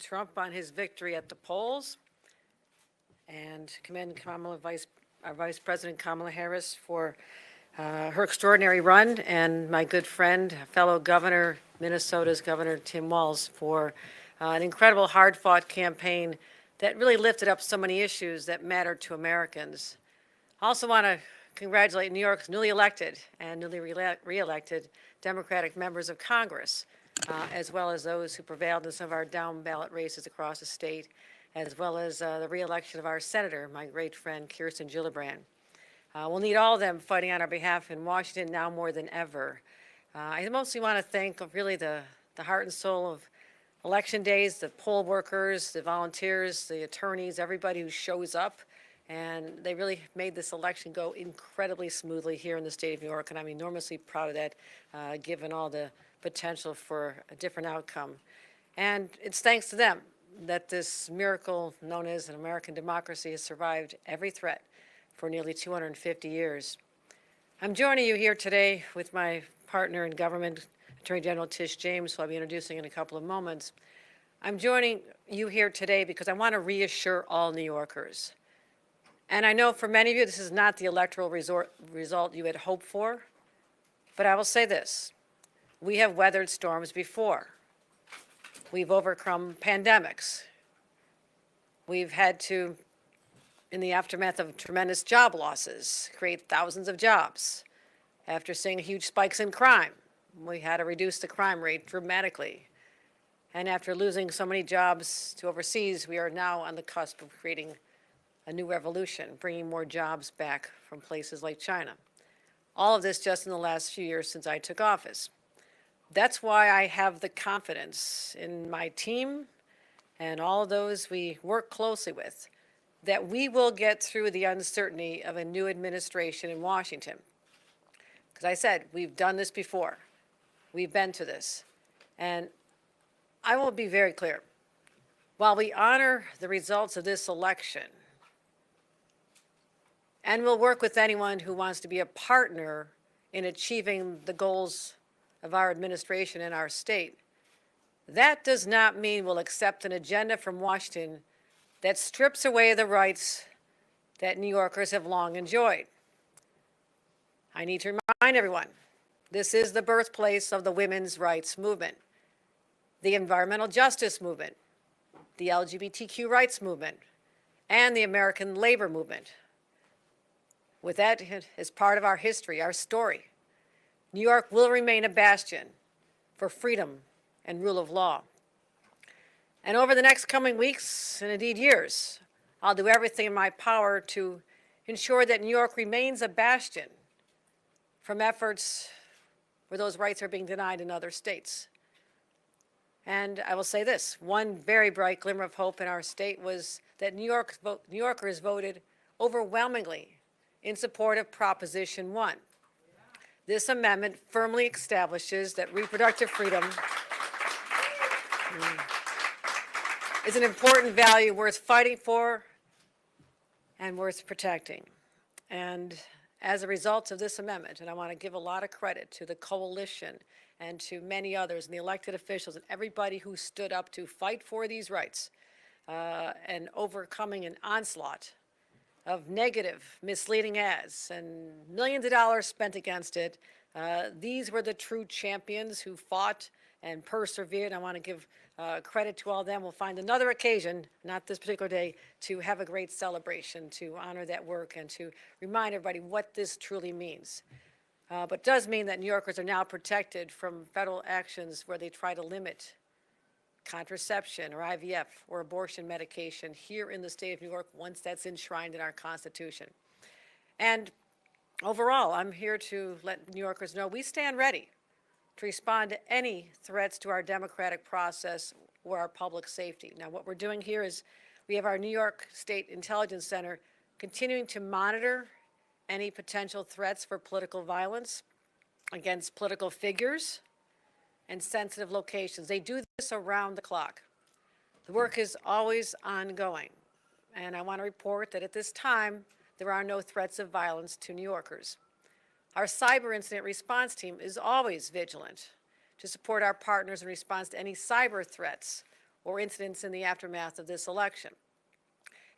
Trump on his victory at the polls, and commend our Vice President Kamala Harris for her extraordinary run, and my good friend, fellow governor, Minnesota's Governor Tim Walz, for an incredible hard-fought campaign that really lifted up so many issues that matter to Americans. I also want to congratulate New York's newly elected and newly re-elected Democratic members of Congress, as well as those who prevailed in some of our down-ballot races across the state, as well as the re-election of our senator, my great friend Kirsten Gillibrand. We'll need all of them fighting on our behalf in Washington now more than ever. I mostly want to thank really the heart and soul of election days, the poll workers, the volunteers, the attorneys, everybody who shows up. And they really made this election go incredibly smoothly here in the state of New York, and I'm enormously proud of that, given all the potential for a different outcome. And it's thanks to them that this miracle known as an American democracy has survived every threat for nearly 250 years. I'm joining you here today with my partner in government, Attorney General Tish James, who I'll be introducing in a couple of moments. I'm joining you here today because I want to reassure all New Yorkers. And I know for many of you, this is not the electoral result you had hoped for, but I will say this. We have weathered storms before. We've overcome pandemics. We've had to, in the aftermath of tremendous job losses, create thousands of jobs. After seeing huge spikes in crime, we had to reduce the crime rate dramatically. And after losing so many jobs to overseas, we are now on the cusp of creating a new revolution, bringing more jobs back from places like China. All of this just in the last few years since I took office. That's why I have the confidence in my team and all of those we work closely with that we will get through the uncertainty of a new administration in Washington. Because I said, we've done this before. We've been to this. And I will be very clear. While we honor the results of this election, and we'll work with anyone who wants to be a partner in achieving the goals of our administration and our state, that does not mean we'll accept an agenda from Washington that strips away the rights that New Yorkers have long enjoyed. I need to remind everyone, this is the birthplace of the women's rights movement, the environmental justice movement, the LGBTQ rights movement, and the American labor movement. With that as part of our history, our story, New York will remain a bastion for freedom and rule of law. And over the next coming weeks, and indeed years, I'll do everything in my power to ensure that New York remains a bastion from efforts where those rights are being denied in other states. And I will say this, one very bright glimmer of hope in our state was that New Yorkers voted overwhelmingly in support of Proposition 1. This amendment firmly establishes that reproductive freedom is an important value worth fighting for and worth protecting. And as a result of this amendment, and I want to give a lot of credit to the coalition and to many others and the elected officials and everybody who stood up to fight for these rights and overcoming an onslaught of negative, misleading ads and millions of dollars spent against it. These were the true champions who fought and persevered. I want to give credit to all of them. We'll find another occasion, not this particular day, to have a great celebration, to honor that work and to remind everybody what this truly means. But it does mean that New Yorkers are now protected from federal actions where they try to limit contraception or IVF or abortion medication here in the state of New York once that's enshrined in our Constitution. And overall, I'm here to let New Yorkers know we stand ready to respond to any threats to our democratic process or our public safety. Now, what we're doing here is we have our New York State Intelligence Center continuing to monitor any potential threats for political violence against political figures and sensitive locations. They do this around the clock. The work is always ongoing. And I want to report that at this time, there are no threats of violence to New Yorkers. Our cyber incident response team is always vigilant to support our partners in response to any cyber threats or incidents in the aftermath of this election.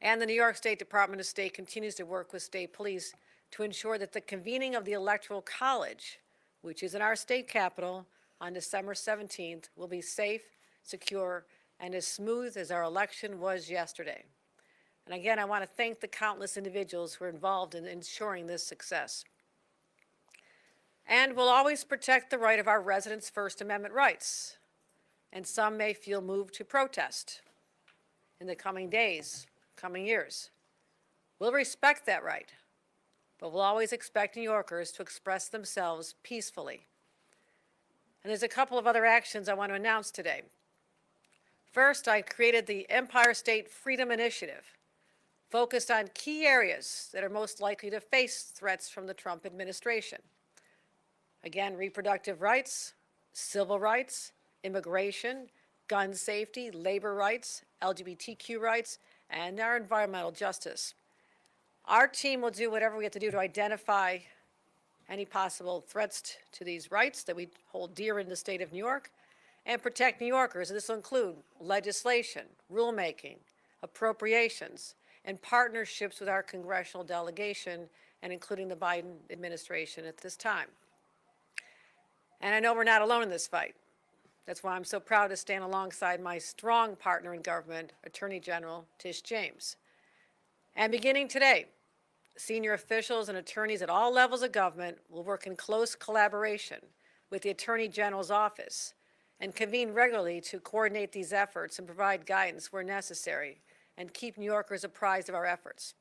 And the New York State Department of State continues to work with state police to ensure that the convening of the Electoral College, which is in our state capitol on December 17th, will be safe, secure, and as smooth as our election was yesterday. And again, I want to thank the countless individuals who are involved in ensuring this success. And we'll always protect the right of our residents' First Amendment rights. And some may feel moved to protest in the coming days, coming years. We'll respect that right, but we'll always expect New Yorkers to express themselves peacefully. And there's a couple of other actions I want to announce today. First, I created the Empire State Freedom Initiative, focused on key areas that are most likely to face threats from the Trump administration. Again, reproductive rights, civil rights, immigration, gun safety, labor rights, LGBTQ rights, and our environmental justice. Our team will do whatever we have to do to identify any possible threats to these rights that we hold dear in the state of New York and protect New Yorkers. This will include legislation, rulemaking, appropriations, and partnerships with our congressional delegation and including the Biden administration at this time. And I know we're not alone in this fight. That's why I'm so proud to stand alongside my strong partner in government, Attorney General Tish James. And beginning today, senior officials and attorneys at all levels of government will work in close collaboration with the Attorney General's office and convene regularly to coordinate these efforts and provide guidance where necessary and keep New Yorkers apprised of our efforts.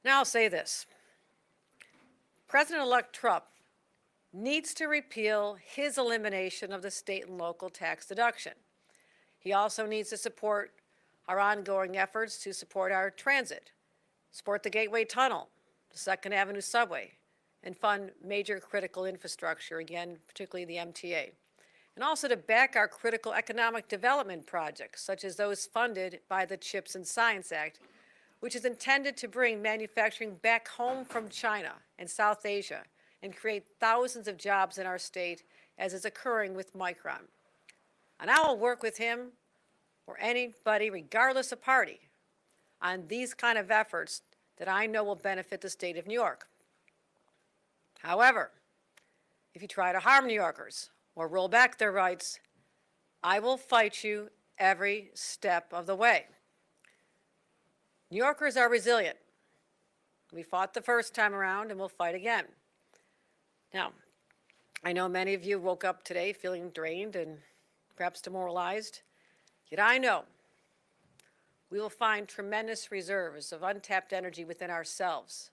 Now I'll say this. President-elect Trump needs to repeal his elimination of the state and local tax deduction. He also needs to support our ongoing efforts to support our transit, support the Gateway Tunnel, the 2nd Avenue subway, and fund major critical infrastructure, again, particularly the MTA. And also to back our critical economic development projects, such as those funded by the CHIPS and Science Act, which is intended to bring manufacturing back home from China and South Asia and create thousands of jobs in our state, as is occurring with Micron. And I will work with him or anybody, regardless of party, on these kind of efforts that I know will benefit the state of New York. However, if you try to harm New Yorkers or roll back their rights, I will fight you every step of the way. New Yorkers are resilient. We fought the first time around and we'll fight again. Now, I know many of you woke up today feeling drained and perhaps demoralized, yet I know we will find tremendous reserves of untapped energy within ourselves.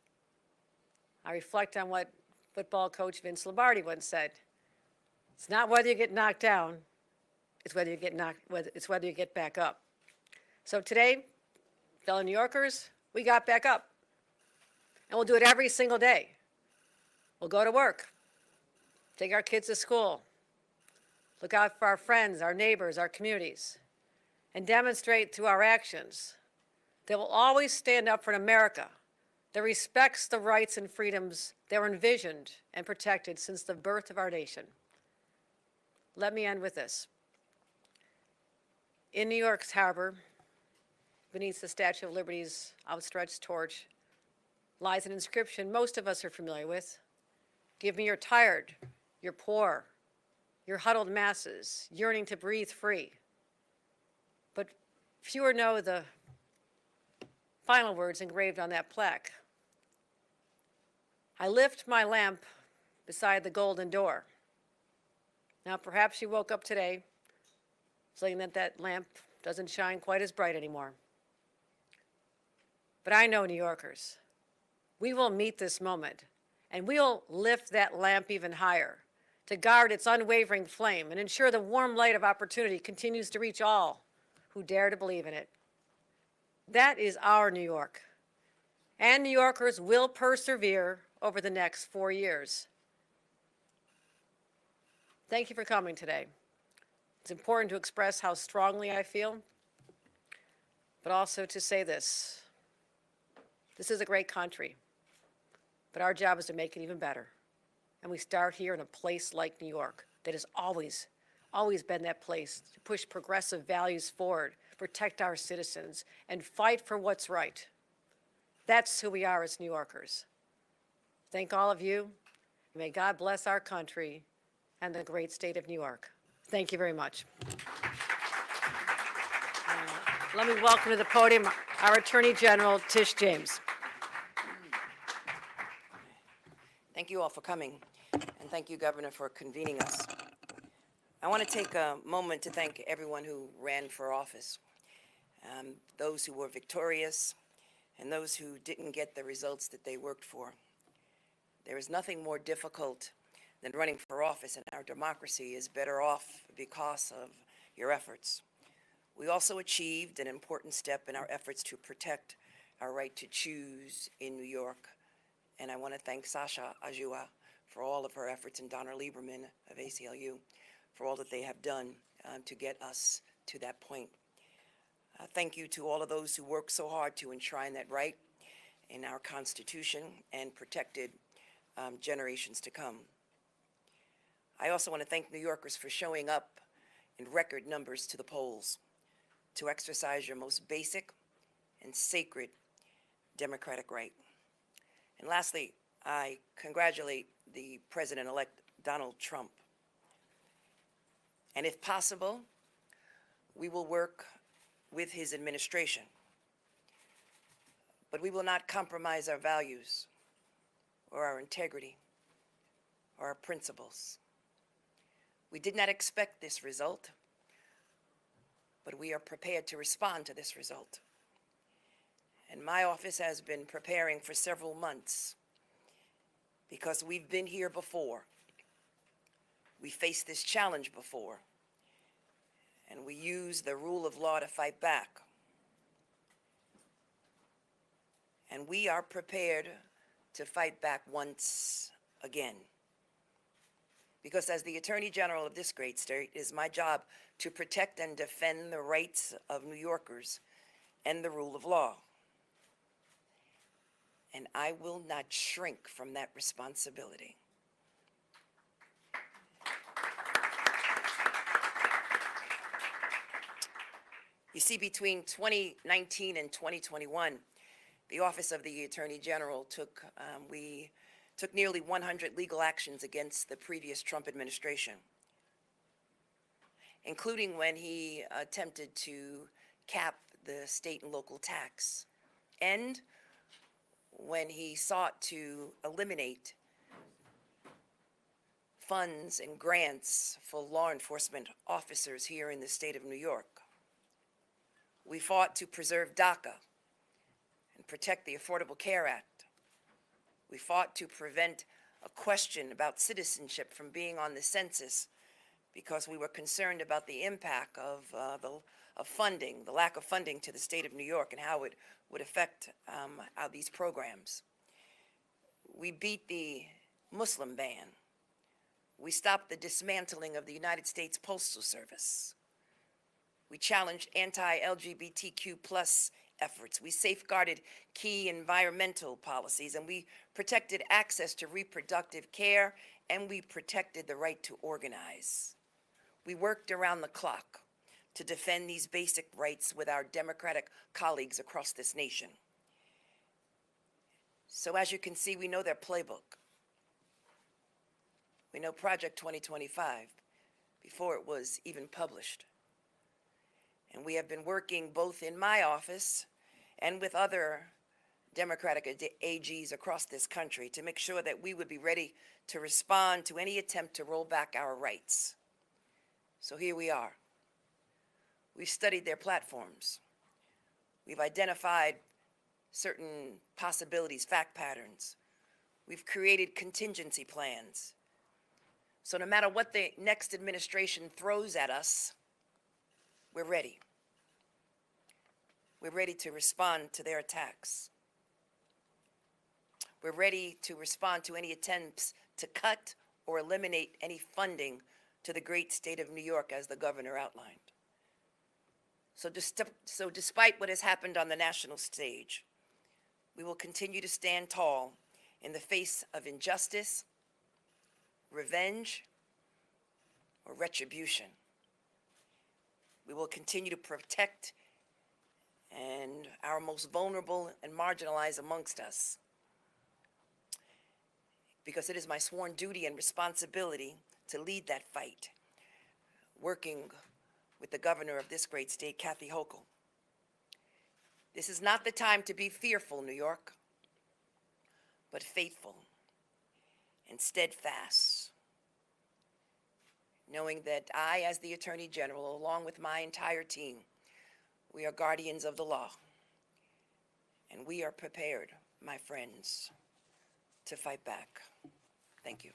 I reflect on what football coach Vince Lombardi once said. It's not whether you get knocked down, it's whether you get back up. So today, fellow New Yorkers, we got back up. And we'll do it every single day. We'll go to work, take our kids to school, look out for our friends, our neighbors, our communities, and demonstrate through our actions that we'll always stand up for an America that respects the rights and freedoms that were envisioned and protected since the birth of our nation. Let me end with this. In New York's harbor, beneath the Statue of Liberty's outstretched torch, lies an inscription most of us are familiar with. Give me your tired, your poor, your huddled masses, yearning to breathe free. But fewer know the final words engraved on that plaque. I lift my lamp beside the golden door. Now, perhaps you woke up today saying that that lamp doesn't shine quite as bright anymore. But I know, New Yorkers, we will meet this moment, and we'll lift that lamp even higher to guard its unwavering flame and ensure the warm light of opportunity continues to reach all who dare to believe in it. That is our New York, and New Yorkers will persevere over the next 4 years. Thank you for coming today. It's important to express how strongly I feel, but also to say this. This is a great country, but our job is to make it even better. And we start here in a place like New York that has always always been that place to push progressive values forward, protect our citizens, and fight for what's right. That's who we are as New Yorkers. Thank all of you. May God bless our country and the great state of New York. Thank you very much. Let me welcome to the podium our Attorney General, Tish James. Thank you all for coming, and thank you, Governor, for convening us. I want to take a moment to thank everyone who ran for office, those who were victorious, and those who didn't get the results that they worked for. There is nothing more difficult than running for office, and our democracy is better off because of your efforts. We also achieved an important step in our efforts to protect our right to choose in New York. And I want to thank Sasha Ajua for all of her efforts and Donna Lieberman of ACLU for all that they have done to get us to that point. Thank you to all of those who worked so hard to enshrine that right in our Constitution and protected generations to come. I also want to thank New Yorkers for showing up in record numbers to the polls to exercise your most basic and sacred democratic right. And lastly, I congratulate the President-elect Donald Trump. And if possible, we will work with his administration. But we will not compromise our values or our integrity or our principles. We did not expect this result, but we are prepared to respond to this result. And my office has been preparing for several months because we've been here before. We faced this challenge before, and we used the rule of law to fight back. And we are prepared to fight back once again. Because as the Attorney General of this great state, it is my job to protect and defend the rights of New Yorkers and the rule of law. And I will not shrink from that responsibility. You see, between 2019 and 2021, the Office of the Attorney General took nearly 100 legal actions against the previous Trump administration, including when he attempted to cap the state and local tax, and when he sought to eliminate funds and grants for law enforcement officers here in the state of New York. We fought to preserve DACA and protect the Affordable Care Act. We fought to prevent a question about citizenship from being on the census because we were concerned about the impact of funding, the lack of funding to the state of New York and how it would affect these programs. We beat the Muslim ban. We stopped the dismantling of the United States Postal Service. We challenged anti-LGBTQ+ efforts. We safeguarded key environmental policies, and we protected access to reproductive care, and we protected the right to organize. We worked around the clock to defend these basic rights with our Democratic colleagues across this nation. So as you can see, we know their playbook. We know Project 2025 before it was even published. And we have been working both in my office and with other Democratic AGs across this country to make sure that we would be ready to respond to any attempt to roll back our rights. So here we are. We've studied their platforms. We've identified certain possibilities, fact patterns. We've created contingency plans. So no matter what the next administration throws at us, we're ready. We're ready to respond to their attacks. We're ready to respond to any attempts to cut or eliminate any funding to the great state of New York, as the governor outlined. So despite what has happened on the national stage, we will continue to stand tall in the face of injustice, revenge, or retribution. We will continue to protect and our most vulnerable and marginalized amongst us, because it is my sworn duty and responsibility to lead that fight, working with the governor of this great state, Kathy Hochul. This is not the time to be fearful, New York, but faithful and steadfast, knowing that I, as the Attorney General, along with my entire team, we are guardians of the law, and we are prepared, my friends, to fight back. Thank you.